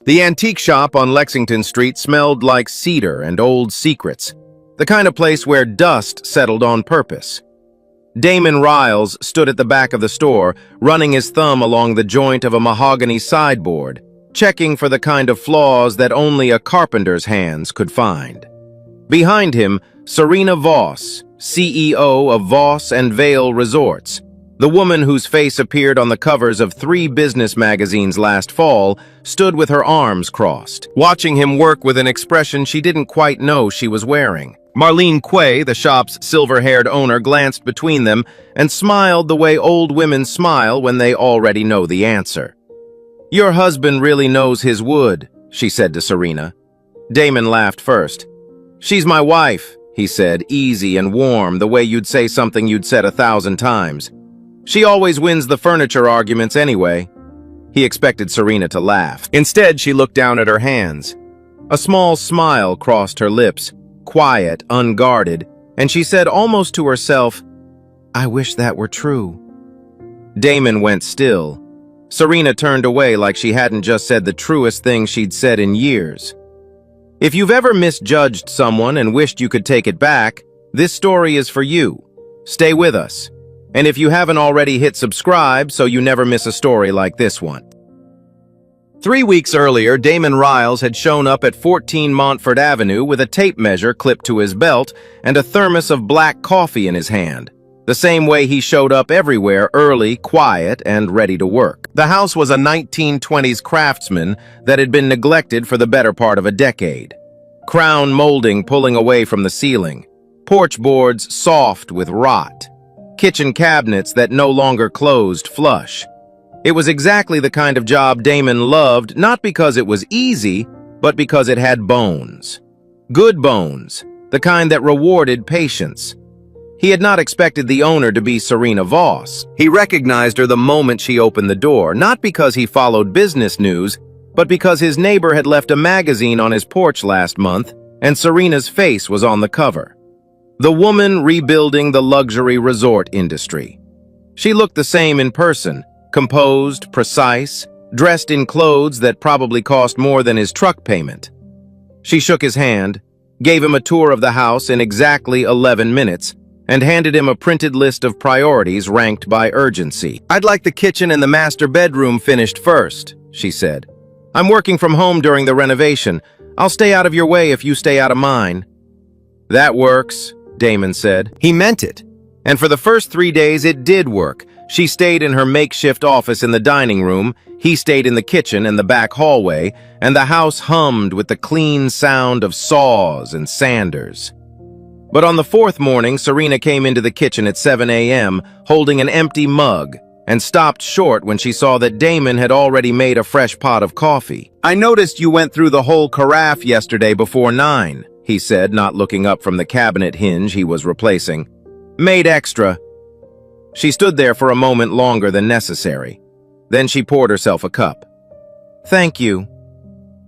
The antique shop on Lexington Street smelled like cedar and old secrets, the kind of place where dust settled on purpose. Damon Riles stood at the back of the store, running his thumb along the joint of a mahogany sideboard, checking for the kind of flaws that only a carpenter's hands could find. Behind him, Serena Voss, CEO of Voss and Vale Resorts, the woman whose face appeared on the covers of 3 business magazines last fall, stood with her arms crossed, watching him work with an expression she didn't quite know she was wearing. Marlene Quay, the shop's silver-haired owner, glanced between them and smiled the way old women smile when they already know the answer. "Your husband really knows his wood," she said to Serena. Damon laughed first. "She's my wife," he said, easy and warm, the way you'd say something you'd said 1,000 times. "She always wins the furniture arguments anyway." He expected Serena to laugh. Instead, she looked down at her hands. A small smile crossed her lips, quiet, unguarded, and she said almost to herself, "I wish that were true." Damon went still. Serena turned away like she hadn't just said the truest thing she'd said in years. If you've ever misjudged someone and wished you could take it back, this story is for you. Stay with us. And if you haven't already, hit subscribe so you never miss a story like this one. 3 weeks earlier, Damon Riles had shown up at 14 Montfort Avenue with a tape measure clipped to his belt and a thermos of black coffee in his hand, the same way he showed up everywhere, early, quiet, and ready to work. The house was a 1920s craftsman that had been neglected for the better part of a decade. Crown molding pulling away from the ceiling, porch boards soft with rot, kitchen cabinets that no longer closed flush. It was exactly the kind of job Damon loved, not because it was easy, but because it had bones. Good bones, the kind that rewarded patience. He had not expected the owner to be Serena Voss. He recognized her the moment she opened the door, not because he followed business news, but because his neighbor had left a magazine on his porch last month, and Serena's face was on the cover. The woman rebuilding the luxury resort industry. She looked the same in person, composed, precise, dressed in clothes that probably cost more than his truck payment. She shook his hand, gave him a tour of the house in exactly 11 minutes, and handed him a printed list of priorities ranked by urgency. "I'd like the kitchen and the master bedroom finished first," she said. "I'm working from home during the renovation. I'll stay out of your way if you stay out of mine." "That works," Damon said. He meant it. And for the first 3 days, it did work. She stayed in her makeshift office in the dining room, he stayed in the kitchen and the back hallway, and the house hummed with the clean sound of saws and sanders. But on the 4th morning, Serena came into the kitchen at 7 a.m., holding an empty mug, and stopped short when she saw that Damon had already made a fresh pot of coffee. "I noticed you went through the whole carafe yesterday before 9, he said, not looking up from the cabinet hinge he was replacing. "Made extra." She stood there for a moment longer than necessary. Then she poured herself a cup. "Thank you."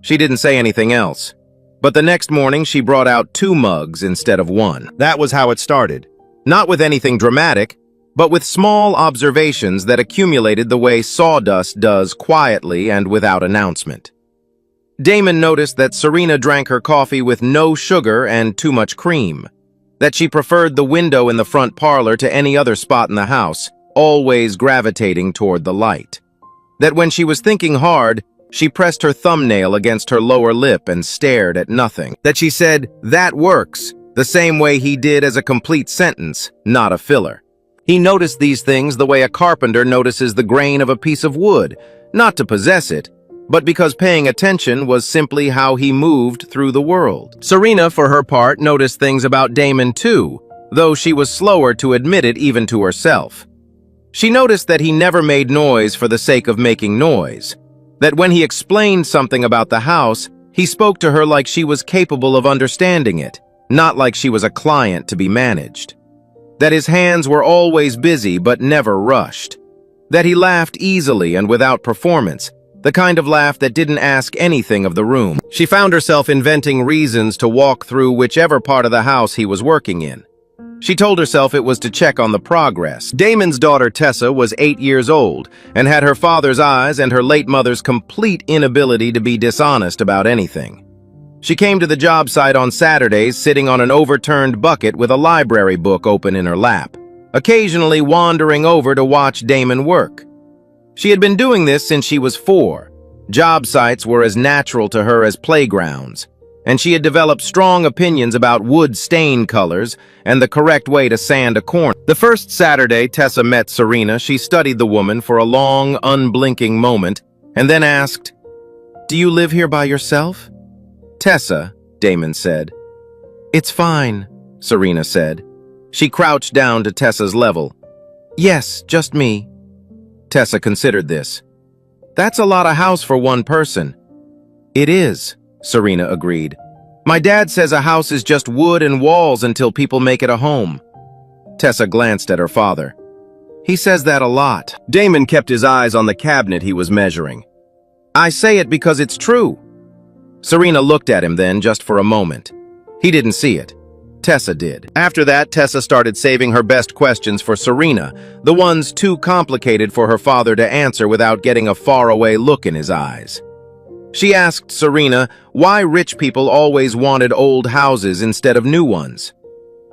She didn't say anything else. But the next morning, she brought out 2 mugs instead of 1. That was how it started. Not with anything dramatic, but with small observations that accumulated the way sawdust does, quietly and without announcement. Damon noticed that Serena drank her coffee with no sugar and too much cream, that she preferred the window in the front parlor to any other spot in the house, always gravitating toward the light. That when she was thinking hard, she pressed her thumbnail against her lower lip and stared at nothing. That she said, "That works," the same way he did as a complete sentence, not a filler. He noticed these things the way a carpenter notices the grain of a piece of wood, not to possess it, but because paying attention was simply how he moved through the world. Serena, for her part, noticed things about Damon too, though she was slower to admit it even to herself. She noticed that he never made noise for the sake of making noise, that when he explained something about the house, he spoke to her like she was capable of understanding it, not like she was a client to be managed. That his hands were always busy but never rushed. That he laughed easily and without performance, the kind of laugh that didn't ask anything of the room. She found herself inventing reasons to walk through whichever part of the house he was working in. She told herself it was to check on the progress. Damon's daughter Tessa was 8 years old and had her father's eyes and her late mother's complete inability to be dishonest about anything. She came to the job site on Saturdays sitting on an overturned bucket with a library book open in her lap, occasionally wandering over to watch Damon work. She had been doing this since she was 4. Job sites were as natural to her as playgrounds, and she had developed strong opinions about wood stain colors and the correct way to sand a corner. The first Saturday Tessa met Serena, she studied the woman for a long, unblinking moment and then asked, "Do you live here by yourself?" "Tessa," Damon said. "It's fine," Serena said. She crouched down to Tessa's level. "Yes, just me." Tessa considered this. "That's a lot of house for one person." "It is," Serena agreed. "My dad says a house is just wood and walls until people make it a home." Tessa glanced at her father. "He says that a lot." Damon kept his eyes on the cabinet he was measuring. "I say it because it's true." Serena looked at him then just for a moment. He didn't see it. Tessa did. After that, Tessa started saving her best questions for Serena, the ones too complicated for her father to answer without getting a faraway look in his eyes. She asked Serena why rich people always wanted old houses instead of new ones.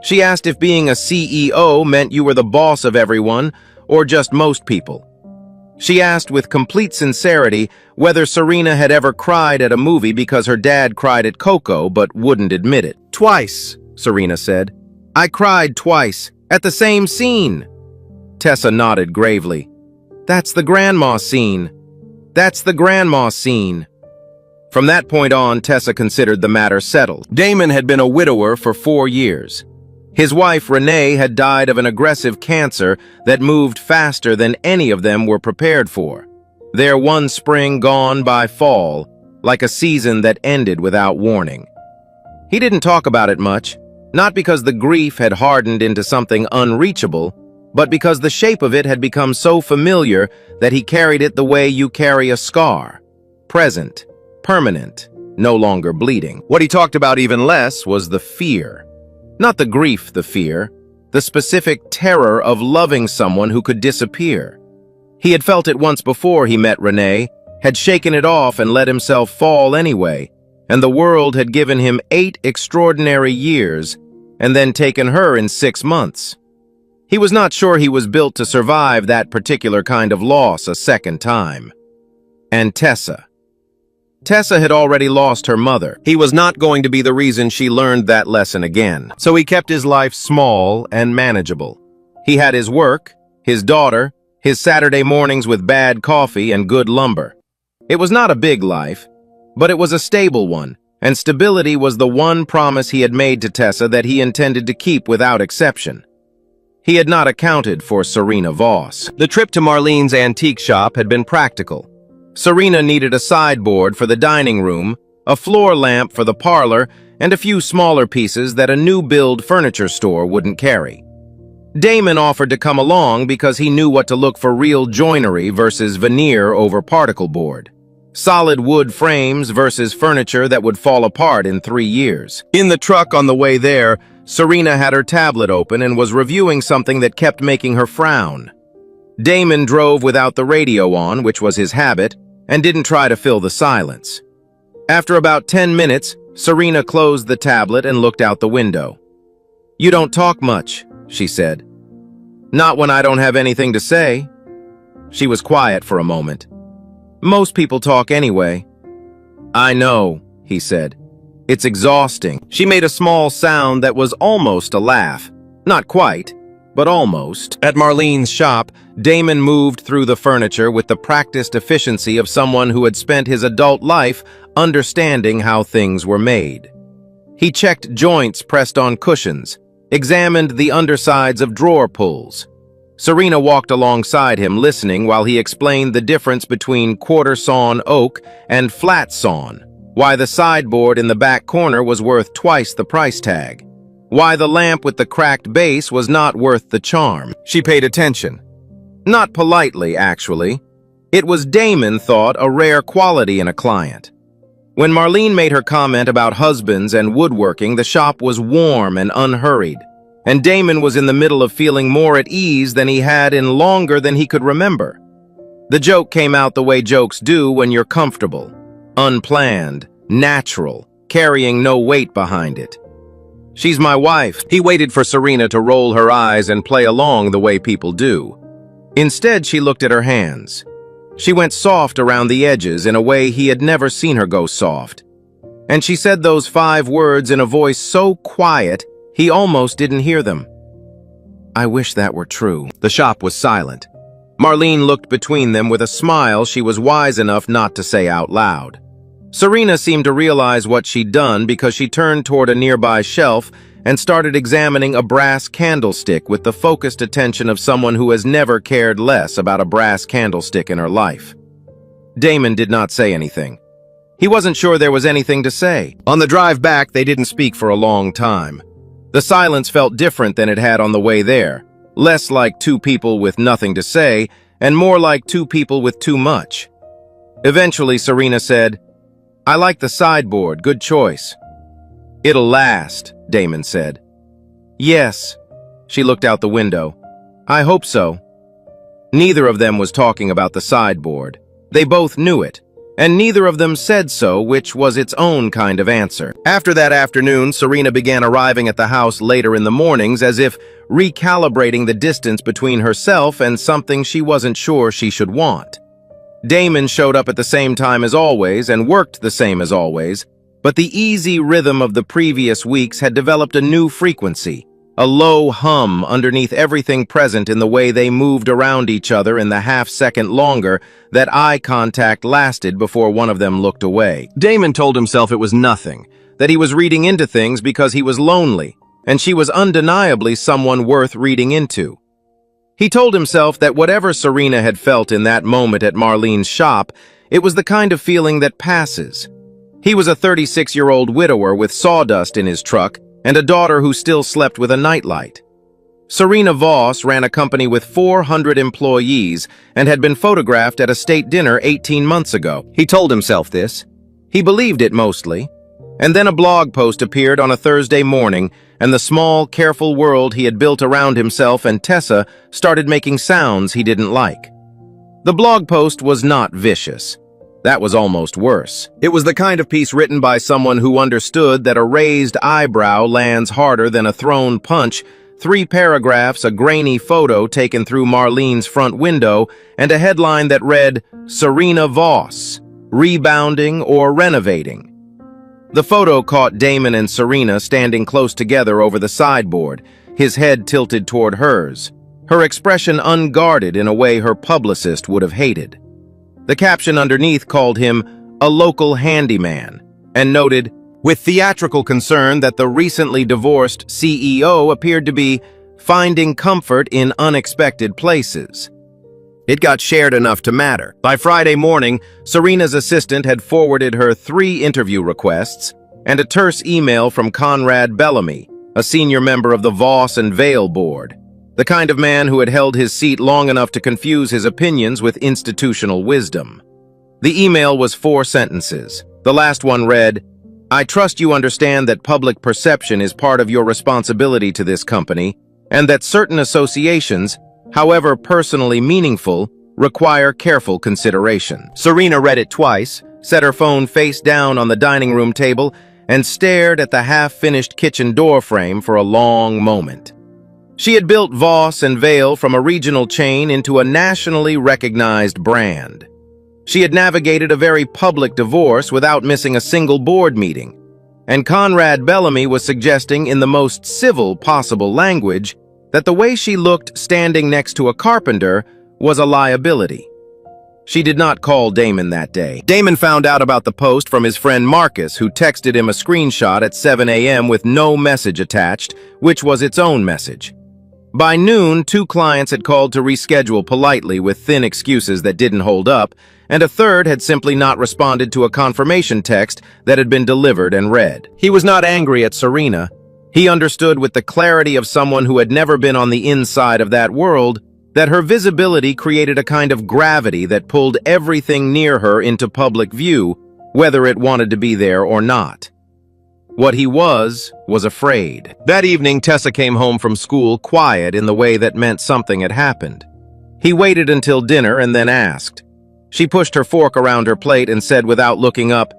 She asked if being a CEO meant you were the boss of everyone or just most people. She asked with complete sincerity whether Serena had ever cried at a movie because her dad cried at Coco but wouldn't admit it. "Twice," Serena said. "I cried twice, at the same scene." Tessa nodded gravely. "That's the grandma scene. That's the grandma scene." From that point on, Tessa considered the matter settled. Damon had been a widower for 4 years. His wife, Renee, had died of an aggressive cancer that moved faster than any of them were prepared for. Their one spring gone by fall, like a season that ended without warning. He didn't talk about it much, not because the grief had hardened into something unreachable, but because the shape of it had become so familiar that he carried it the way you carry a scar. Present, permanent, no longer bleeding. What he talked about even less was the fear. Not the grief, the fear, the specific terror of loving someone who could disappear. He had felt it once before he met Renee, had shaken it off and let himself fall anyway, and the world had given him 8 extraordinary years and then taken her in 6 months. He was not sure he was built to survive that particular kind of loss a second time. And Tessa. Tessa had already lost her mother. He was not going to be the reason she learned that lesson again. So he kept his life small and manageable. He had his work, his daughter, his Saturday mornings with bad coffee and good lumber. It was not a big life, but it was a stable one, and stability was the one promise he had made to Tessa that he intended to keep without exception. He had not accounted for Serena Voss. The trip to Marlene's antique shop had been practical. Serena needed a sideboard for the dining room, a floor lamp for the parlor, and a few smaller pieces that a new-build furniture store wouldn't carry. Damon offered to come along because he knew what to look for: real joinery versus veneer over particle board. Solid wood frames versus furniture that would fall apart in 3 years. In the truck on the way there, Serena had her tablet open and was reviewing something that kept making her frown. Damon drove without the radio on, which was his habit, and didn't try to fill the silence. After about 10 minutes, Serena closed the tablet and looked out the window. "You don't talk much," she said. "Not when I don't have anything to say." She was quiet for a moment. "Most people talk anyway." "I know," he said. "It's exhausting." She made a small sound that was almost a laugh. Not quite, but almost. At Marlene's shop, Damon moved through the furniture with the practiced efficiency of someone who had spent his adult life understanding how things were made. He checked joints pressed on cushions, examined the undersides of drawer pulls. Serena walked alongside him, listening while he explained the difference between quarter-sawn oak and flat-sawn, why the sideboard in the back corner was worth twice the price tag, why the lamp with the cracked base was not worth the charm. She paid attention. Not politely, actually. It was, Damon thought, a rare quality in a client. When Marlene made her comment about husbands and woodworking, the shop was warm and unhurried. and Damon was in the middle of feeling more at ease than he had in longer than he could remember. The joke came out the way jokes do when you're comfortable, unplanned, natural, carrying no weight behind it. "She's my wife." He waited for Serena to roll her eyes and play along the way people do. Instead, she looked at her hands. She went soft around the edges in a way he had never seen her go soft. And she said those 5 words in a voice so quiet he almost didn't hear them. "I wish that were true." The shop was silent. Marlene looked between them with a smile she was wise enough not to say out loud. Serena seemed to realize what she'd done because she turned toward a nearby shelf and started examining a brass candlestick with the focused attention of someone who has never cared less about a brass candlestick in her life. Damon did not say anything. He wasn't sure there was anything to say. On the drive back, they didn't speak for a long time. The silence felt different than it had on the way there, less like 2 people with nothing to say, and more like 2 people with too much. Eventually, Serena said, "I like the sideboard, good choice." "It'll last," Damon said. "Yes." She looked out the window. "I hope so." Neither of them was talking about the sideboard. They both knew it, and neither of them said so, which was its own kind of answer. After that afternoon, Serena began arriving at the house later in the mornings, as if recalibrating the distance between herself and something she wasn't sure she should want. Damon showed up at the same time as always and worked the same as always, but the easy rhythm of the previous weeks had developed a new frequency, a low hum underneath everything present in the way they moved around each other in the half-second longer that eye contact lasted before one of them looked away. Damon told himself it was nothing, that he was reading into things because he was lonely, and she was undeniably someone worth reading into. He told himself that whatever Serena had felt in that moment at Marlene's shop, it was the kind of feeling that passes. He was a 36-year-old widower with sawdust in his truck and a daughter who still slept with a nightlight. Serena Voss ran a company with 400 employees and had been photographed at a state dinner 18 months ago. He told himself this. He believed it mostly. And then a blog post appeared on a Thursday morning, and the small, careful world he had built around himself and Tessa started making sounds he didn't like. The blog post was not vicious. That was almost worse. It was the kind of piece written by someone who understood that a raised eyebrow lands harder than a thrown punch, 3 paragraphs, a grainy photo taken through Marlene's front window, and a headline that read, "Serena Voss, rebounding or renovating." The photo caught Damon and Serena standing close together over the sideboard, his head tilted toward hers, her expression unguarded in a way her publicist would have hated. The caption underneath called him a local handyman and noted, with theatrical concern, that the recently divorced CEO appeared to be finding comfort in unexpected places. It got shared enough to matter. By Friday morning, Serena's assistant had forwarded her 3 interview requests and a terse email from Conrad Bellamy, a senior member of the Voss and Vale board, the kind of man who had held his seat long enough to confuse his opinions with institutional wisdom. The email was 4 sentences. The last one read, "I trust you understand that public perception is part of your responsibility to this company, and that certain associations, however personally meaningful, require careful consideration." Serena read it twice, set her phone face down on the dining room table, and stared at the half-finished kitchen door frame for a long moment. She had built Voss and Vale from a regional chain into a nationally recognized brand. She had navigated a very public divorce without missing a single board meeting, and Conrad Bellamy was suggesting in the most civil possible language that the way she looked standing next to a carpenter was a liability. She did not call Damon that day. Damon found out about the post from his friend Marcus, who texted him a screenshot at 7 a.m. with no message attached, which was its own message. By noon, 2 clients had called to reschedule politely with thin excuses that didn't hold up, and a third had simply not responded to a confirmation text that had been delivered and read. He was not angry at Serena. He understood with the clarity of someone who had never been on the inside of that world that her visibility created a kind of gravity that pulled everything near her into public view, whether it wanted to be there or not. What he was afraid. That evening, Tessa came home from school quiet in the way that meant something had happened. He waited until dinner and then asked. She pushed her fork around her plate and said without looking up,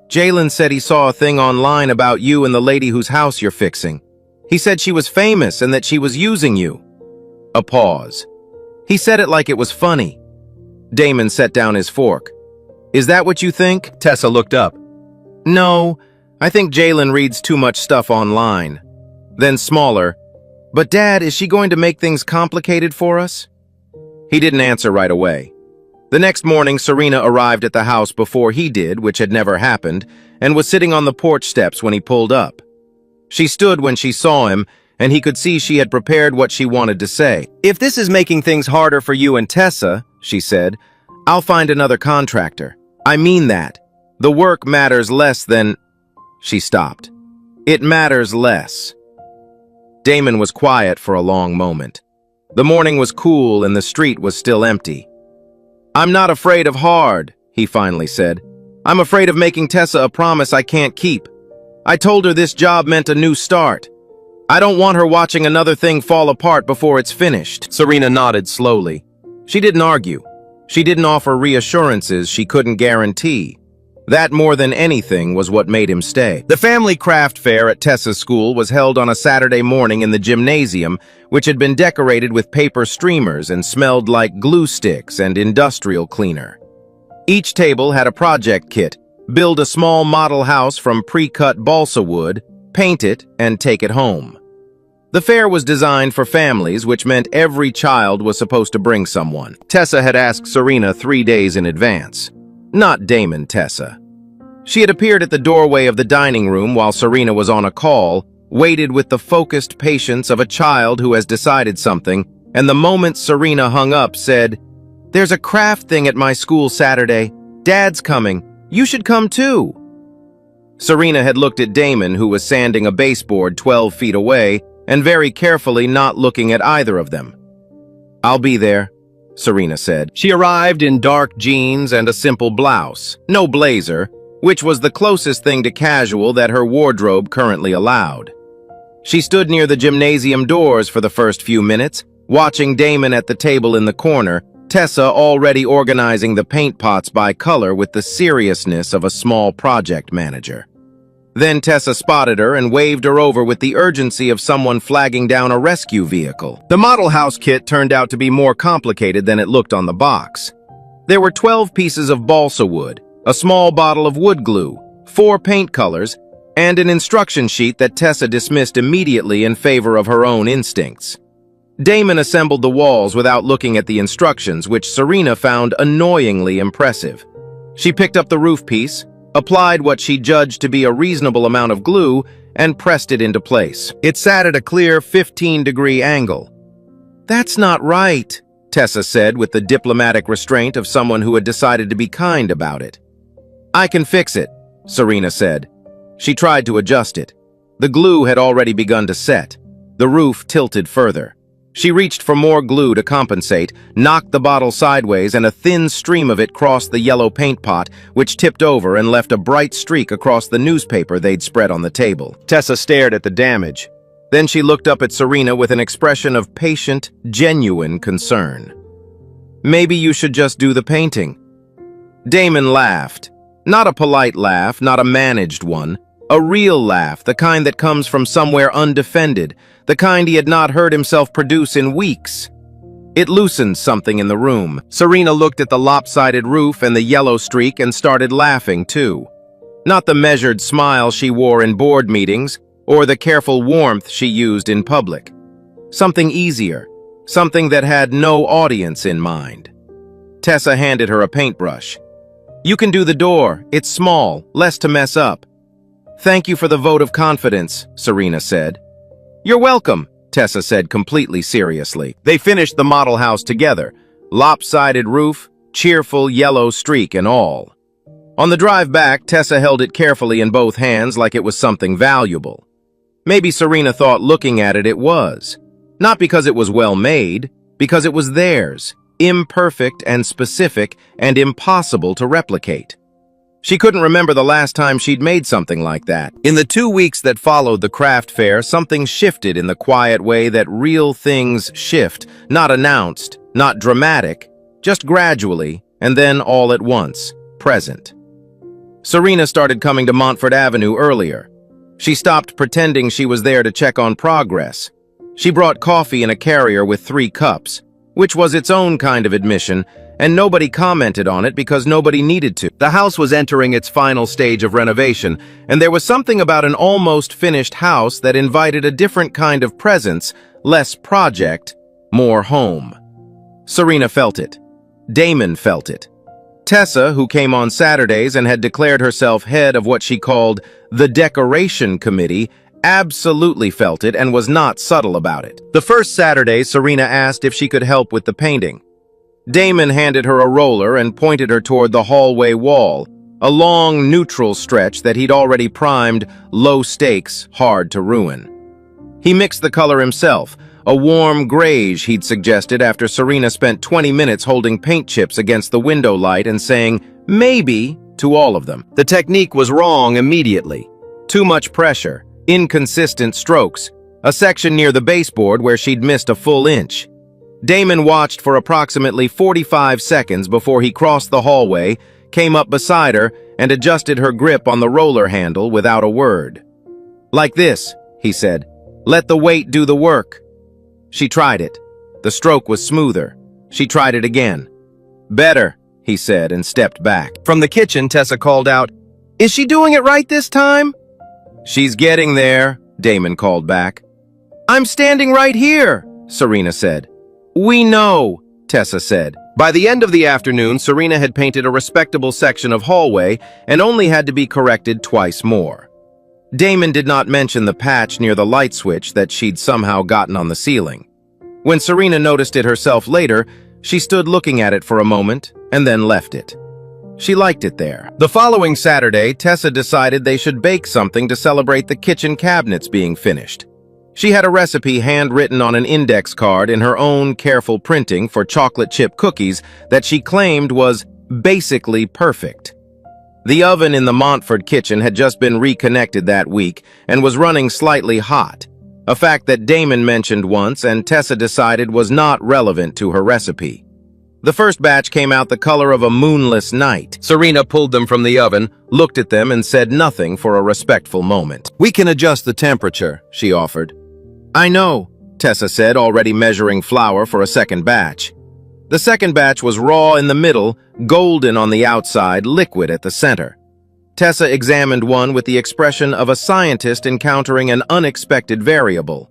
"Jalen said he saw a thing online about you and the lady whose house you're fixing. He said she was famous and that she was using you." A pause. He said it like it was funny. Damon set down his fork. "Is that what you think?" Tessa looked up. "No, I think Jalen reads too much stuff online." Then smaller, "But Dad, is she going to make things complicated for us?" He didn't answer right away. The next morning, Serena arrived at the house before he did, which had never happened, and was sitting on the porch steps when he pulled up. She stood when she saw him, and he could see she had prepared what she wanted to say. "If this is making things harder for you and Tessa," she said, "I'll find another contractor. I mean that. The work matters less than—" She stopped. "It matters less." Damon was quiet for a long moment. The morning was cool and the street was still empty. "I'm not afraid of hard," he finally said. "I'm afraid of making Tessa a promise I can't keep. I told her this job meant a new start. I don't want her watching another thing fall apart before it's finished." Serena nodded slowly. She didn't argue. She didn't offer reassurances she couldn't guarantee. That more than anything was what made him stay. The family craft fair at Tessa's school was held on a Saturday morning in the gymnasium, which had been decorated with paper streamers and smelled like glue sticks and industrial cleaner. Each table had a project kit: build a small model house from pre-cut balsa wood, paint it, and take it home. The fair was designed for families, which meant every child was supposed to bring someone. Tessa had asked Serena 3 days in advance. Not Damon Tessa. She had appeared at the doorway of the dining room while Serena was on a call, waited with the focused patience of a child who has decided something, and the moment Serena hung up said, "There's a craft thing at my school Saturday. Dad's coming. You should come too." Serena had looked at Damon, who was sanding a baseboard 12 feet away, and very carefully not looking at either of them. "I'll be there," Serena said. She arrived in dark jeans and a simple blouse, no blazer, which was the closest thing to casual that her wardrobe currently allowed. She stood near the gymnasium doors for the first few minutes, watching Damon at the table in the corner, Tessa already organizing the paint pots by color with the seriousness of a small project manager. Then Tessa spotted her and waved her over with the urgency of someone flagging down a rescue vehicle. The model house kit turned out to be more complicated than it looked on the box. There were 12 pieces of balsa wood, a small bottle of wood glue, 4 paint colors, and an instruction sheet that Tessa dismissed immediately in favor of her own instincts. Damon assembled the walls without looking at the instructions, which Serena found annoyingly impressive. She picked up the roof piece, applied what she judged to be a reasonable amount of glue, and pressed it into place. It sat at a clear 15-degree angle. "That's not right," Tessa said with the diplomatic restraint of someone who had decided to be kind about it. "I can fix it," Serena said. She tried to adjust it. The glue had already begun to set. The roof tilted further. She reached for more glue to compensate, knocked the bottle sideways, and a thin stream of it crossed the yellow paint pot, which tipped over and left a bright streak across the newspaper they'd spread on the table. Tessa stared at the damage. Then she looked up at Serena with an expression of patient, genuine concern. "Maybe you should just do the painting." Damon laughed. Not a polite laugh, not a managed one. A real laugh, the kind that comes from somewhere undefended, the kind he had not heard himself produce in weeks. It loosened something in the room. Serena looked at the lopsided roof and the yellow streak and started laughing too. Not the measured smile she wore in board meetings, or the careful warmth she used in public. Something easier, something that had no audience in mind. Tessa handed her a paintbrush. "You can do the door. It's small, less to mess up." "Thank you for the vote of confidence," Serena said. "You're welcome," Tessa said completely seriously. They finished the model house together, lopsided roof, cheerful yellow streak and all. On the drive back, Tessa held it carefully in both hands like it was something valuable. Maybe Serena thought looking at it it was. Not because it was well made, because it was theirs, imperfect and specific and impossible to replicate. She couldn't remember the last time she'd made something like that. In the 2 weeks that followed the craft fair, something shifted in the quiet way that real things shift, not announced, not dramatic, just gradually, and then all at once, present. Serena started coming to Montfort Avenue earlier. She stopped pretending she was there to check on progress. She brought coffee in a carrier with 3 cups, which was its own kind of admission, and nobody commented on it because nobody needed to. The house was entering its final stage of renovation, and there was something about an almost finished house that invited a different kind of presence, less project, more home. Serena felt it. Damon felt it. Tessa, who came on Saturdays and had declared herself head of what she called the Decoration Committee, absolutely felt it and was not subtle about it. The first Saturday, Serena asked if she could help with the painting. Damon handed her a roller and pointed her toward the hallway wall, a long, neutral stretch that he'd already primed, low stakes, hard to ruin. He mixed the color himself, a warm grayish he'd suggested after Serena spent 20 minutes holding paint chips against the window light and saying, maybe, to all of them. The technique was wrong immediately. Too much pressure, inconsistent strokes, a section near the baseboard where she'd missed a full inch. Damon watched for approximately 45 seconds before he crossed the hallway, came up beside her, and adjusted her grip on the roller handle without a word. Like this, he said. Let the weight do the work. She tried it. The stroke was smoother. She tried it again. Better, he said, and stepped back. From the kitchen, Tessa called out, Is she doing it right this time? She's getting there, Damon called back. I'm standing right here, Serena said. We know, Tessa said. By the end of the afternoon, Serena had painted a respectable section of hallway and only had to be corrected twice more. Damon did not mention the patch near the light switch that she'd somehow gotten on the ceiling. When Serena noticed it herself later, she stood looking at it for a moment and then left it. She liked it there. The following Saturday, Tessa decided they should bake something to celebrate the kitchen cabinets being finished. She had a recipe handwritten on an index card in her own careful printing for chocolate chip cookies that she claimed was basically perfect. The oven in the Montfort kitchen had just been reconnected that week and was running slightly hot, a fact that Damon mentioned once and Tessa decided was not relevant to her recipe. The first batch came out the color of a moonless night. Serena pulled them from the oven, looked at them, and said nothing for a respectful moment. We can adjust the temperature, she offered. I know, Tessa said, already measuring flour for a second batch. The second batch was raw in the middle, golden on the outside, liquid at the center. Tessa examined one with the expression of a scientist encountering an unexpected variable.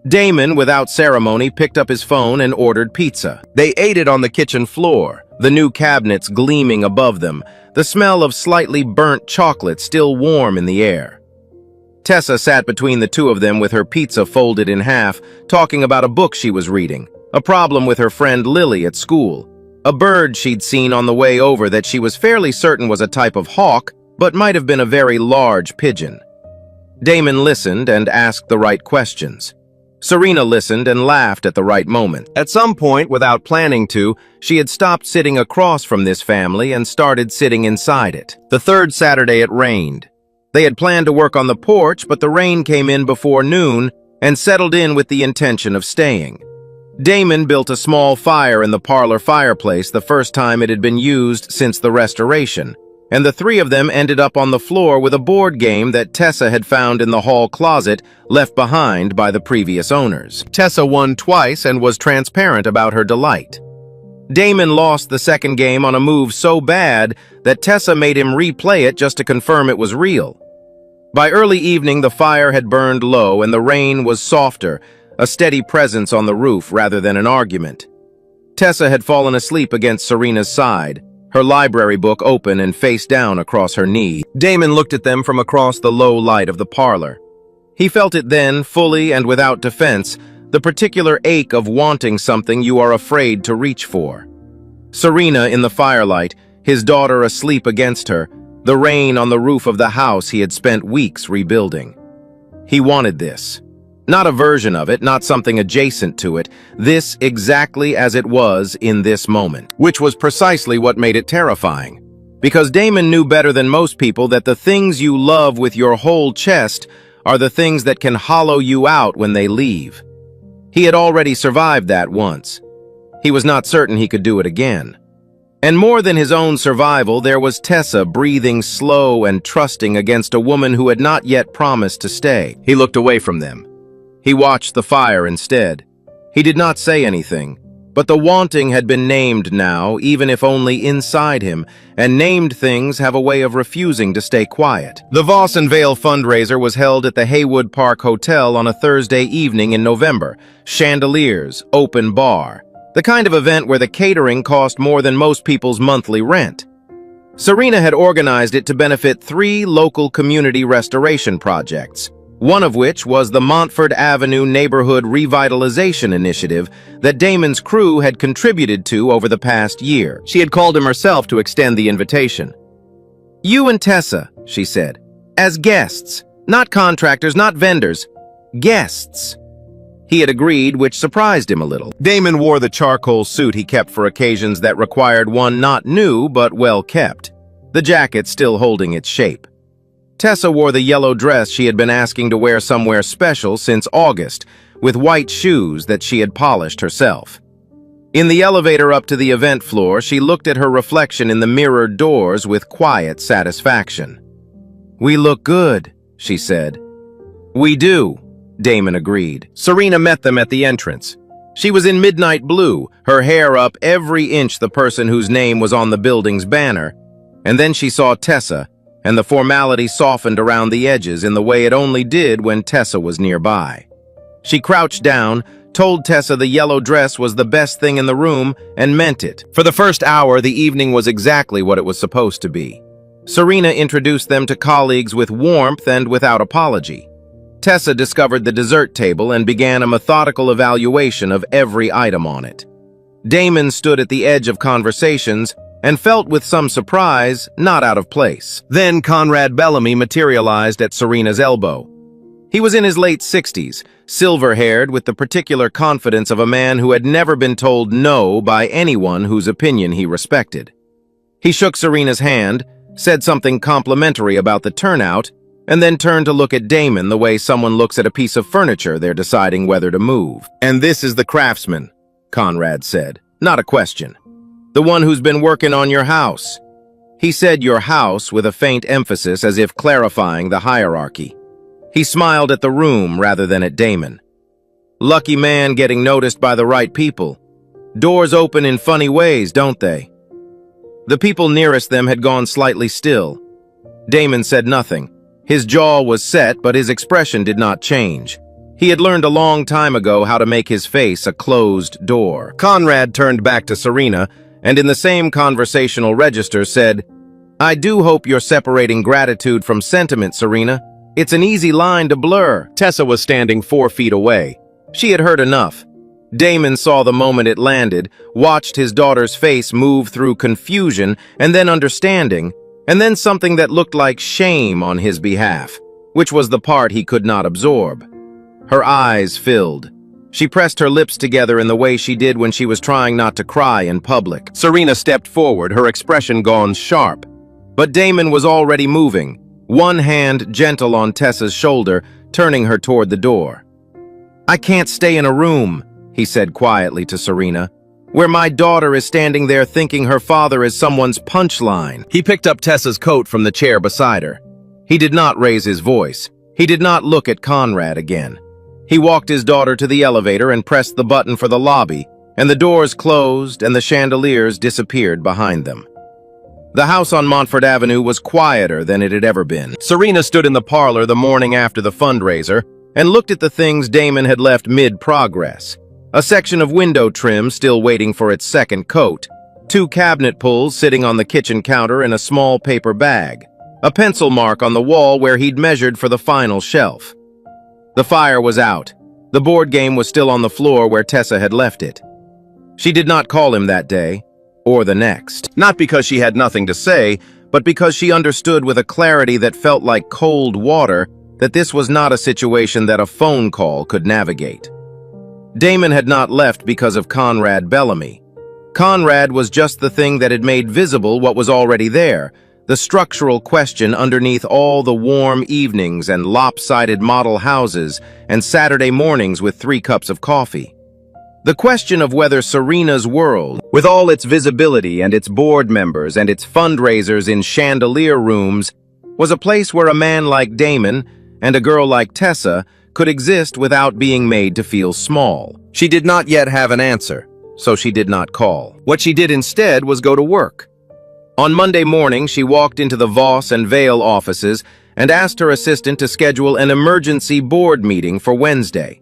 Damon, without ceremony, picked up his phone and ordered pizza. They ate it on the kitchen floor, the new cabinets gleaming above them, the smell of slightly burnt chocolate still warm in the air. Tessa sat between the two of them with her pizza folded in half, talking about a book she was reading, a problem with her friend Lily at school, a bird she'd seen on the way over that she was fairly certain was a type of hawk, but might have been a very large pigeon. Damon listened and asked the right questions. Serena listened and laughed at the right moment. At some point, without planning to, she had stopped sitting across from this family and started sitting inside it. The third Saturday it rained. They had planned to work on the porch, but the rain came in before noon and settled in with the intention of staying. Damon built a small fire in the parlor fireplace the first time it had been used since the restoration, and the three of them ended up on the floor with a board game that Tessa had found in the hall closet left behind by the previous owners. Tessa won twice and was transparent about her delight. Damon lost the second game on a move so bad that Tessa made him replay it just to confirm it was real. By early evening, the fire had burned low and the rain was softer, a steady presence on the roof rather than an argument. Tessa had fallen asleep against Serena's side, her library book open and face down across her knee. Damon looked at them from across the low light of the parlor. He felt it then, fully and without defense, the particular ache of wanting something you are afraid to reach for. Serena in the firelight, his daughter asleep against her, the rain on the roof of the house he had spent weeks rebuilding. He wanted this. Not a version of it, not something adjacent to it, this exactly as it was in this moment, which was precisely what made it terrifying. Because Damon knew better than most people that the things you love with your whole chest are the things that can hollow you out when they leave. He had already survived that once. He was not certain he could do it again. And more than his own survival, there was Tessa breathing slow and trusting against a woman who had not yet promised to stay. He looked away from them. He watched the fire instead. He did not say anything, but the wanting had been named now, even if only inside him, and named things have a way of refusing to stay quiet. The Voss and Vale fundraiser was held at the Haywood Park Hotel on a Thursday evening in November. Chandeliers, open bar. The kind of event where the catering cost more than most people's monthly rent. Serena had organized it to benefit 3 local community restoration projects, one of which was the Montford Avenue Neighborhood Revitalization Initiative that Damon's crew had contributed to over the past year. She had called him herself to extend the invitation. "You and Tessa," she said, "as guests, not contractors, not vendors, guests." He had agreed, which surprised him a little. Damon wore the charcoal suit he kept for occasions that required one not new but well kept, the jacket still holding its shape. Tessa wore the yellow dress she had been asking to wear somewhere special since August, with white shoes that she had polished herself. In the elevator up to the event floor, she looked at her reflection in the mirrored doors with quiet satisfaction. "We look good," she said. "We do," Damon agreed. Serena met them at the entrance. She was in midnight blue, her hair up every inch the person whose name was on the building's banner, and then she saw Tessa, and the formality softened around the edges in the way it only did when Tessa was nearby. She crouched down, told Tessa the yellow dress was the best thing in the room, and meant it. For the first hour, the evening was exactly what it was supposed to be. Serena introduced them to colleagues with warmth and without apology. Tessa discovered the dessert table and began a methodical evaluation of every item on it. Damon stood at the edge of conversations and felt with some surprise not out of place. Then Conrad Bellamy materialized at Serena's elbow. He was in his late 60s, silver-haired with the particular confidence of a man who had never been told no by anyone whose opinion he respected. He shook Serena's hand, said something complimentary about the turnout, and then turned to look at Damon the way someone looks at a piece of furniture they're deciding whether to move. "And this is the craftsman," Conrad said. "Not a question. The one who's been working on your house." He said your house with a faint emphasis as if clarifying the hierarchy. He smiled at the room rather than at Damon. "Lucky man getting noticed by the right people. Doors open in funny ways, don't they?" The people nearest them had gone slightly still. Damon said nothing. His jaw was set, but his expression did not change. He had learned a long time ago how to make his face a closed door. Conrad turned back to Serena, and in the same conversational register said, "I do hope you're separating gratitude from sentiment, Serena. It's an easy line to blur." Tessa was standing 4 feet away. She had heard enough. Damon saw the moment it landed, watched his daughter's face move through confusion and then understanding, and then something that looked like shame on his behalf, which was the part he could not absorb. Her eyes filled. She pressed her lips together in the way she did when she was trying not to cry in public. Serena stepped forward, her expression gone sharp. But Damon was already moving, one hand gentle on Tessa's shoulder, turning her toward the door. "I can't stay in a room," he said quietly to Serena, "where my daughter is standing there thinking her father is someone's punchline." He picked up Tessa's coat from the chair beside her. He did not raise his voice. He did not look at Conrad again. He walked his daughter to the elevator and pressed the button for the lobby, and the doors closed and the chandeliers disappeared behind them. The house on Montford Avenue was quieter than it had ever been. Serena stood in the parlor the morning after the fundraiser and looked at the things Damon had left mid-progress. A section of window trim still waiting for its second coat, 2 cabinet pulls sitting on the kitchen counter in a small paper bag, a pencil mark on the wall where he'd measured for the final shelf. The fire was out. The board game was still on the floor where Tessa had left it. She did not call him that day, or the next. Not because she had nothing to say, but because she understood with a clarity that felt like cold water that this was not a situation that a phone call could navigate. Damon had not left because of Conrad Bellamy. Conrad was just the thing that had made visible what was already there, the structural question underneath all the warm evenings and lopsided model houses and Saturday mornings with 3 cups of coffee. The question of whether Serena's world, with all its visibility and its board members and its fundraisers in chandelier rooms, was a place where a man like Damon and a girl like Tessa could exist without being made to feel small. She did not yet have an answer, so she did not call. What she did instead was go to work. On Monday morning, she walked into the Voss and Vale offices and asked her assistant to schedule an emergency board meeting for Wednesday.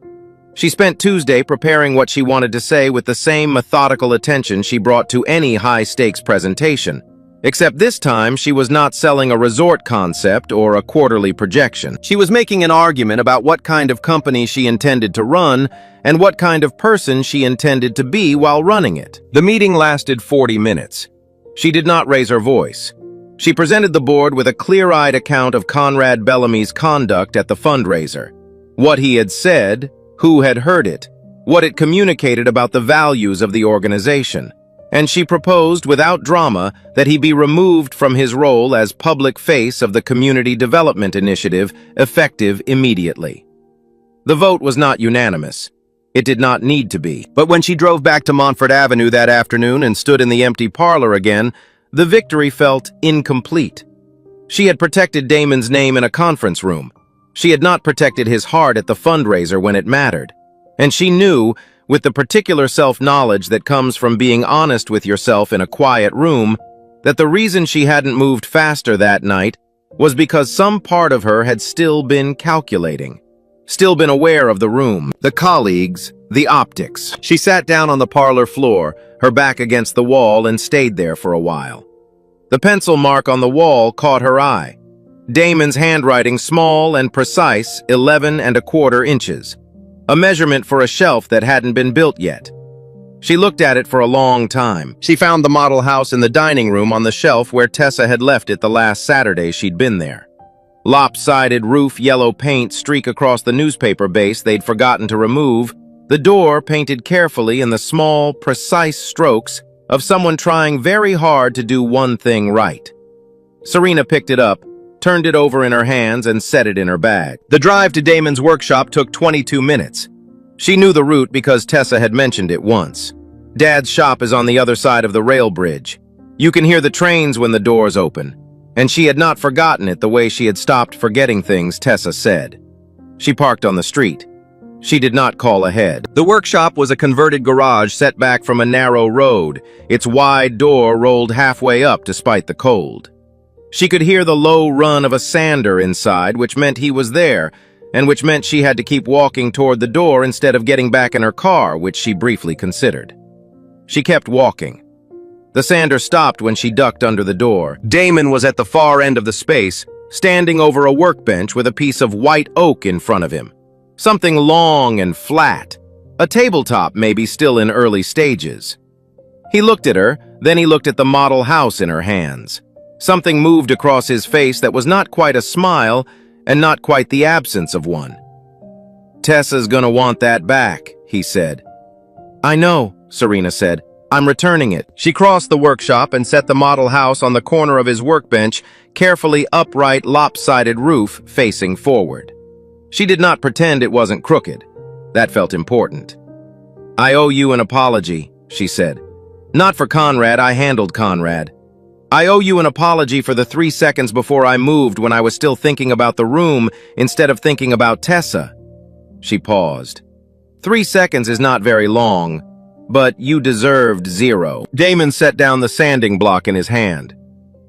She spent Tuesday preparing what she wanted to say with the same methodical attention she brought to any high-stakes presentation, except this time she was not selling a resort concept or a quarterly projection. She was making an argument about what kind of company she intended to run and what kind of person she intended to be while running it. The meeting lasted 40 minutes. She did not raise her voice. She presented the board with a clear-eyed account of Conrad Bellamy's conduct at the fundraiser, what he had said, who had heard it, what it communicated about the values of the organization, and she proposed without drama that he be removed from his role as public face of the Community Development Initiative, effective immediately. The vote was not unanimous. It did not need to be. But when she drove back to Montfort Avenue that afternoon and stood in the empty parlor again, the victory felt incomplete. She had protected Damon's name in a conference room. She had not protected his heart at the fundraiser when it mattered. And she knew, with the particular self-knowledge that comes from being honest with yourself in a quiet room, that the reason she hadn't moved faster that night was because some part of her had still been calculating, still been aware of the room, the colleagues, the optics. She sat down on the parlor floor, her back against the wall, and stayed there for a while. The pencil mark on the wall caught her eye. Damon's handwriting, small and precise, 11¼ inches. A measurement for a shelf that hadn't been built yet. She looked at it for a long time. She found the model house in the dining room on the shelf where Tessa had left it the last Saturday she'd been there. Lopsided roof yellow paint streak across the newspaper base they'd forgotten to remove, the door painted carefully in the small, precise strokes of someone trying very hard to do one thing right. Serena picked it up, turned it over in her hands, and set it in her bag. The drive to Damon's workshop took 22 minutes. She knew the route because Tessa had mentioned it once. Dad's shop is on the other side of the rail bridge. You can hear the trains when the doors open. And she had not forgotten it the way she had stopped forgetting things Tessa said. She parked on the street. She did not call ahead. The workshop was a converted garage set back from a narrow road, its wide door rolled halfway up despite the cold. She could hear the low run of a sander inside, which meant he was there, and which meant she had to keep walking toward the door instead of getting back in her car, which she briefly considered. She kept walking. The sander stopped when she ducked under the door. Damon was at the far end of the space, standing over a workbench with a piece of white oak in front of him. Something long and flat. A tabletop maybe still in early stages. He looked at her, then he looked at the model house in her hands. Something moved across his face that was not quite a smile and not quite the absence of one. "Tessa's gonna want that back," he said. "I know," Serena said. "I'm returning it." She crossed the workshop and set the model house on the corner of his workbench, carefully upright, lopsided roof facing forward. She did not pretend it wasn't crooked. That felt important. "I owe you an apology," she said. "Not for Conrad, I handled Conrad. I owe you an apology for the 3 seconds before I moved when I was still thinking about the room instead of thinking about Tessa." She paused. 3 seconds is not very long, but you deserved 0. Damon set down the sanding block in his hand.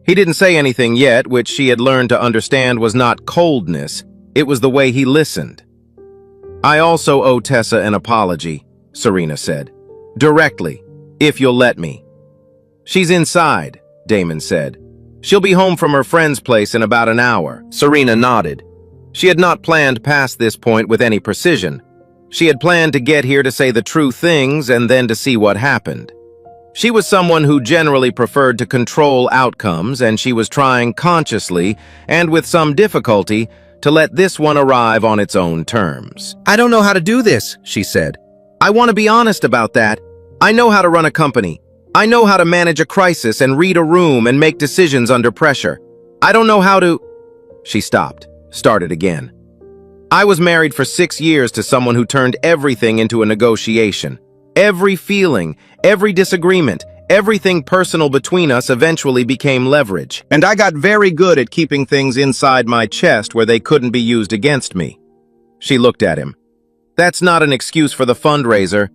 He didn't say anything yet, which she had learned to understand was not coldness, it was the way he listened. "I also owe Tessa an apology," Serena said. "Directly, if you'll let me." "She's inside," Damon said. "She'll be home from her friend's place in about an hour." Serena nodded. She had not planned past this point with any precision. She had planned to get here to say the true things and then to see what happened. She was someone who generally preferred to control outcomes, and she was trying consciously, and with some difficulty, to let this one arrive on its own terms. "I don't know how to do this," she said. "I want to be honest about that. I know how to run a company. I know how to manage a crisis and read a room and make decisions under pressure. I don't know how to... She stopped, started again. I was married for 6 years to someone who turned everything into a negotiation. Every feeling, every disagreement, everything personal between us eventually became leverage. And I got very good at keeping things inside my chest where they couldn't be used against me. She looked at him. That's not an excuse for the fundraiser.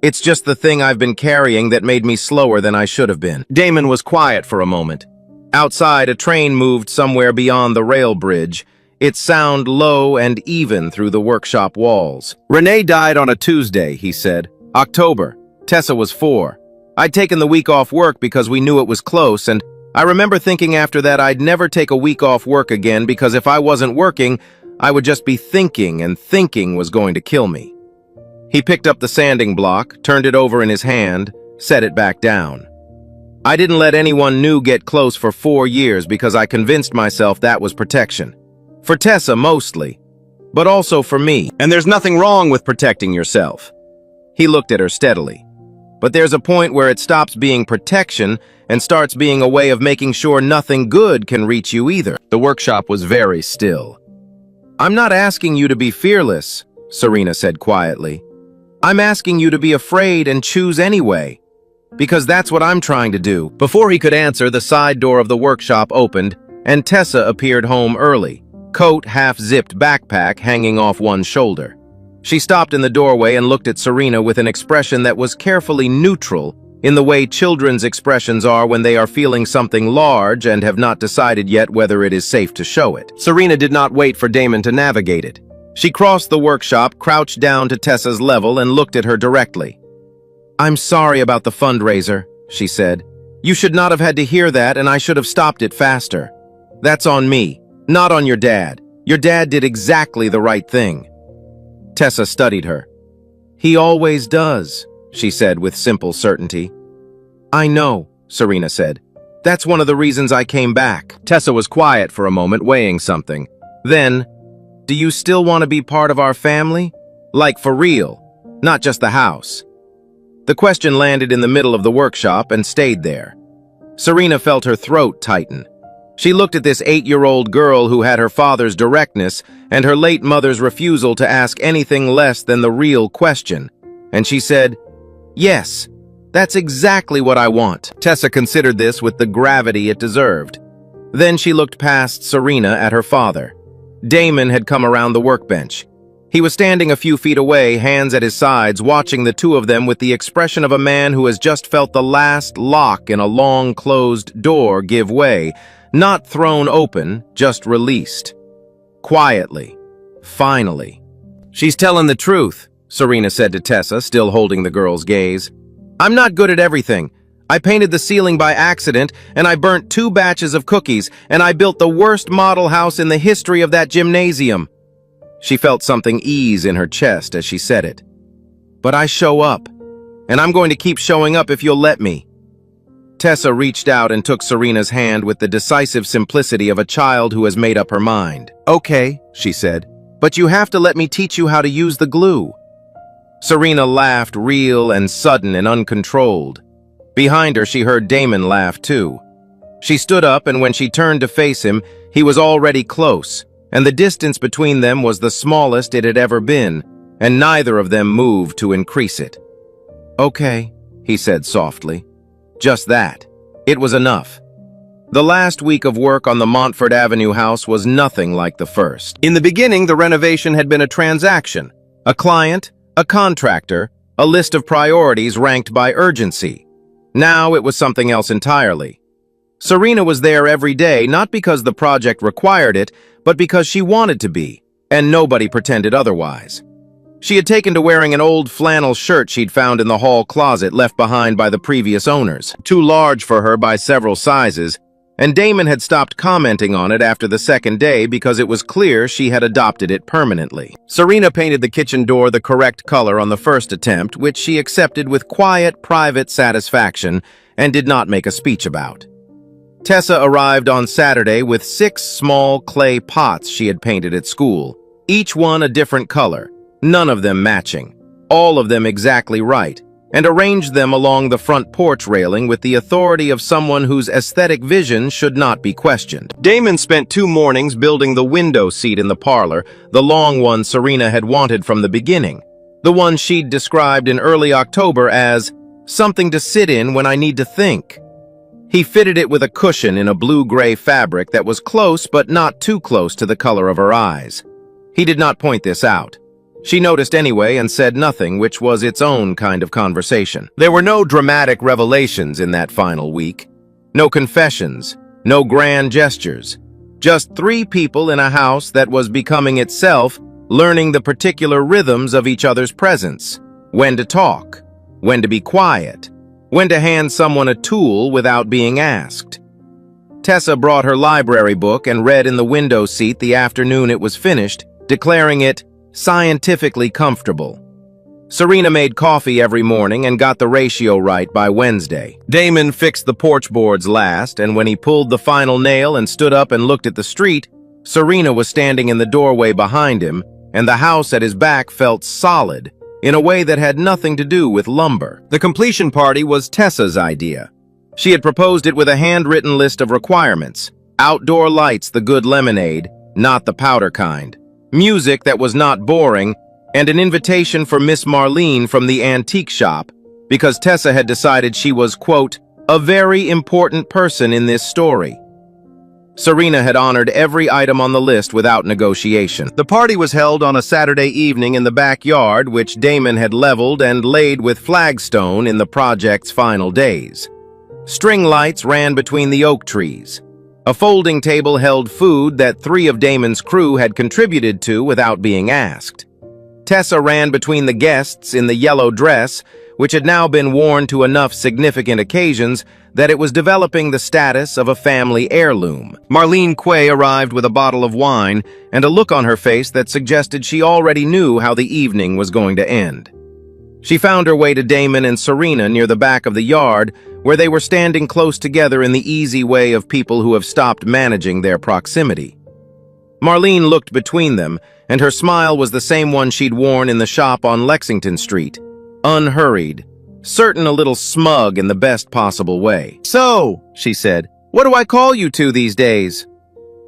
It's just the thing I've been carrying that made me slower than I should have been. Damon was quiet for a moment. Outside, a train moved somewhere beyond the rail bridge, its sound low and even through the workshop walls. Renee died on a Tuesday, he said. October. Tessa was 4. I'd taken the week off work because we knew it was close, and I remember thinking after that I'd never take a week off work again because if I wasn't working, I would just be thinking, and thinking was going to kill me. He picked up the sanding block, turned it over in his hand, set it back down. I didn't let anyone new get close for 4 years because I convinced myself that was protection. For Tessa, mostly, but also for me. And there's nothing wrong with protecting yourself. He looked at her steadily. But there's a point where it stops being protection and starts being a way of making sure nothing good can reach you either. The workshop was very still. I'm not asking you to be fearless, Serena said quietly. I'm asking you to be afraid and choose anyway, because that's what I'm trying to do. Before he could answer, the side door of the workshop opened, and Tessa appeared home early, coat half-zipped backpack hanging off one shoulder. She stopped in the doorway and looked at Serena with an expression that was carefully neutral in the way children's expressions are when they are feeling something large and have not decided yet whether it is safe to show it. Serena did not wait for Damon to navigate it. She crossed the workshop, crouched down to Tessa's level, and looked at her directly. I'm sorry about the fundraiser, she said. You should not have had to hear that, and I should have stopped it faster. That's on me, not on your dad. Your dad did exactly the right thing. Tessa studied her. He always does, she said with simple certainty. I know, Serena said. That's one of the reasons I came back. Tessa was quiet for a moment, weighing something. Then, do you still want to be part of our family? Like for real, not just the house. The question landed in the middle of the workshop and stayed there. Serena felt her throat tighten. She looked at this 8-year-old girl who had her father's directness and her late mother's refusal to ask anything less than the real question. And she said, yes, that's exactly what I want. Tessa considered this with the gravity it deserved. Then she looked past Serena at her father. Damon had come around the workbench. He was standing a few feet away, hands at his sides, watching the two of them with the expression of a man who has just felt the last lock in a long closed door give way, not thrown open, just released. Quietly. Finally. She's telling the truth, Serena said to Tessa, still holding the girl's gaze. I'm not good at everything. I painted the ceiling by accident, and I burnt 2 batches of cookies, and I built the worst model house in the history of that gymnasium. She felt something ease in her chest as she said it. But I show up, and I'm going to keep showing up if you'll let me. Tessa reached out and took Serena's hand with the decisive simplicity of a child who has made up her mind. Okay, she said, but you have to let me teach you how to use the glue. Serena laughed, real and sudden and uncontrolled. Behind her, she heard Damon laugh too. She stood up, and when she turned to face him, he was already close, and the distance between them was the smallest it had ever been, and neither of them moved to increase it. Okay, he said softly. Just that. It was enough. The last week of work on the Montfort Avenue house was nothing like the first. In the beginning, the renovation had been a transaction. A client, a contractor, a list of priorities ranked by urgency. Now it was something else entirely. Serena was there every day, not because the project required it, but because she wanted to be, and nobody pretended otherwise. She had taken to wearing an old flannel shirt she'd found in the hall closet left behind by the previous owners, too large for her by several sizes, and Damon had stopped commenting on it after the second day because it was clear she had adopted it permanently. Serena painted the kitchen door the correct color on the first attempt, which she accepted with quiet, private satisfaction and did not make a speech about. Tessa arrived on Saturday with 6 small clay pots she had painted at school, each one a different color. None of them matching, all of them exactly right, and arranged them along the front porch railing with the authority of someone whose aesthetic vision should not be questioned. Damon spent 2 mornings building the window seat in the parlor, the long one Serena had wanted from the beginning, the one she'd described in early October as something to sit in when I need to think. He fitted it with a cushion in a blue-gray fabric that was close but not too close to the color of her eyes. He did not point this out. She noticed anyway and said nothing, which was its own kind of conversation. There were no dramatic revelations in that final week. No confessions, no grand gestures. Just 3 people in a house that was becoming itself, learning the particular rhythms of each other's presence. When to talk, when to be quiet, when to hand someone a tool without being asked. Tessa brought her library book and read in the window seat the afternoon it was finished, declaring it scientifically comfortable. Serena made coffee every morning and got the ratio right by Wednesday. Damon fixed the porch boards last, and when he pulled the final nail and stood up and looked at the street, Serena was standing in the doorway behind him, and the house at his back felt solid, in a way that had nothing to do with lumber. The completion party was Tessa's idea. She had proposed it with a handwritten list of requirements: outdoor lights, the good lemonade, not the powder kind, music that was not boring, and an invitation for Miss Marlene from the antique shop, because Tessa had decided she was, quote, a very important person in this story. Serena had honored every item on the list without negotiation. The party was held on a Saturday evening in the backyard, which Damon had leveled and laid with flagstone in the project's final days. String lights ran between the oak trees. A folding table held food that 3 of Damon's crew had contributed to without being asked. Tessa ran between the guests in the yellow dress, which had now been worn to enough significant occasions that it was developing the status of a family heirloom. Marlene Quay arrived with a bottle of wine and a look on her face that suggested she already knew how the evening was going to end. She found her way to Damon and Serena near the back of the yard, where they were standing close together in the easy way of people who have stopped managing their proximity. Marlene looked between them, and her smile was the same one she'd worn in the shop on Lexington Street, unhurried, certain a little smug in the best possible way. "So," she said, "what do I call you to these days?"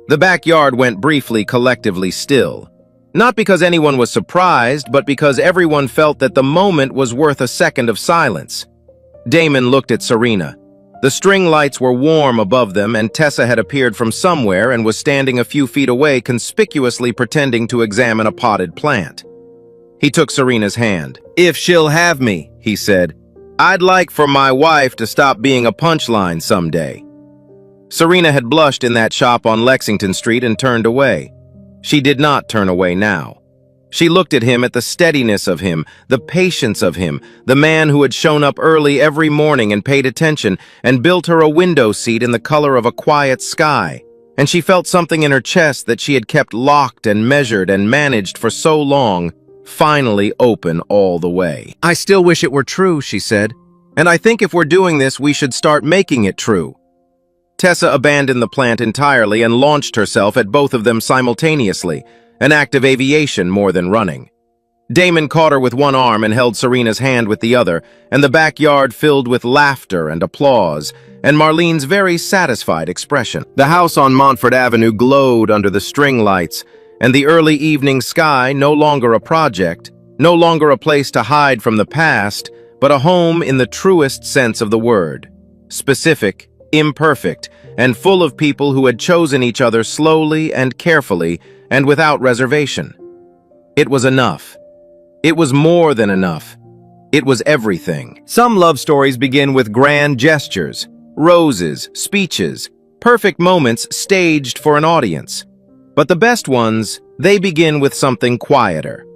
The backyard went briefly collectively still. Not because anyone was surprised, but because everyone felt that the moment was worth a second of silence. Damon looked at Serena. The string lights were warm above them, and Tessa had appeared from somewhere and was standing a few feet away, conspicuously pretending to examine a potted plant. He took Serena's hand. "If she'll have me," he said, "I'd like for my wife to stop being a punchline someday." Serena had blushed in that shop on Lexington Street and turned away. She did not turn away now. She looked at him, at the steadiness of him, the patience of him, the man who had shown up early every morning and paid attention and built her a window seat in the color of a quiet sky. And she felt something in her chest that she had kept locked and measured and managed for so long, finally open all the way. "I still wish it were true," she said. "And I think if we're doing this, we should start making it true." Tessa abandoned the plant entirely and launched herself at both of them simultaneously, an act of aviation more than running. Damon caught her with one arm and held Serena's hand with the other, and the backyard filled with laughter and applause, and Marlene's very satisfied expression. The house on Montfort Avenue glowed under the string lights, and the early evening sky, no longer a project, no longer a place to hide from the past, but a home in the truest sense of the word. Specific, imperfect, and full of people who had chosen each other slowly and carefully and without reservation. It was enough. It was more than enough. It was everything. Some love stories begin with grand gestures, roses, speeches, perfect moments staged for an audience. But the best ones, they begin with something quieter.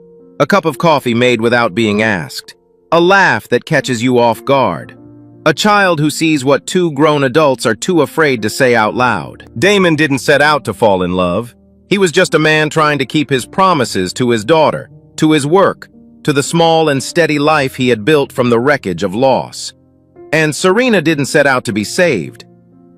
A cup of coffee made without being asked. A laugh that catches you off guard. A child who sees what 2 grown adults are too afraid to say out loud. Damon didn't set out to fall in love. He was just a man trying to keep his promises to his daughter, to his work, to the small and steady life he had built from the wreckage of loss. And Serena didn't set out to be saved.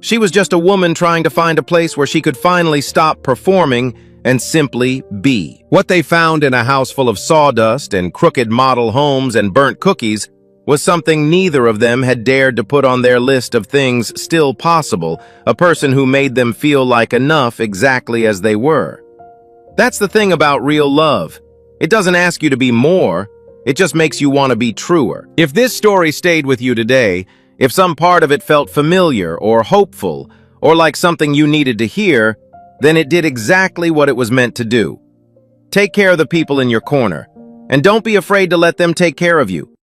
She was just a woman trying to find a place where she could finally stop performing and simply be. What they found in a house full of sawdust and crooked model homes and burnt cookies was something neither of them had dared to put on their list of things still possible, a person who made them feel like enough exactly as they were. That's the thing about real love. It doesn't ask you to be more, it just makes you want to be truer. If this story stayed with you today, if some part of it felt familiar or hopeful, or like something you needed to hear, then it did exactly what it was meant to do. Take care of the people in your corner, and don't be afraid to let them take care of you.